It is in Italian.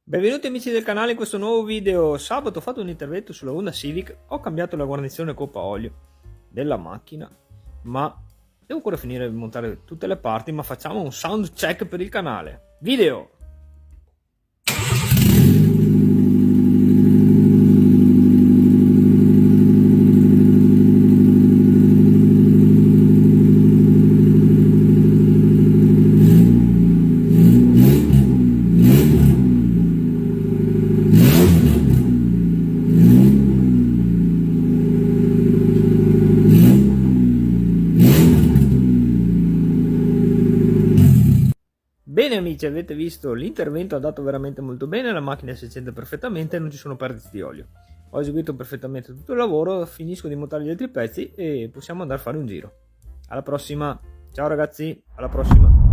Benvenuti amici del canale in questo nuovo video. Sabato ho fatto un intervento sulla Honda Civic, ho cambiato la guarnizione coppa olio della macchina, ma devo ancora finire di montare tutte le parti, ma facciamo un sound check per il canale. Video! Bene amici, avete visto l'intervento, è andato veramente molto bene, la macchina si accende perfettamente e non ci sono perdite di olio. Ho eseguito perfettamente tutto il lavoro, finisco di montare gli altri pezzi e possiamo andare a fare un giro. Alla prossima, ciao ragazzi, alla prossima.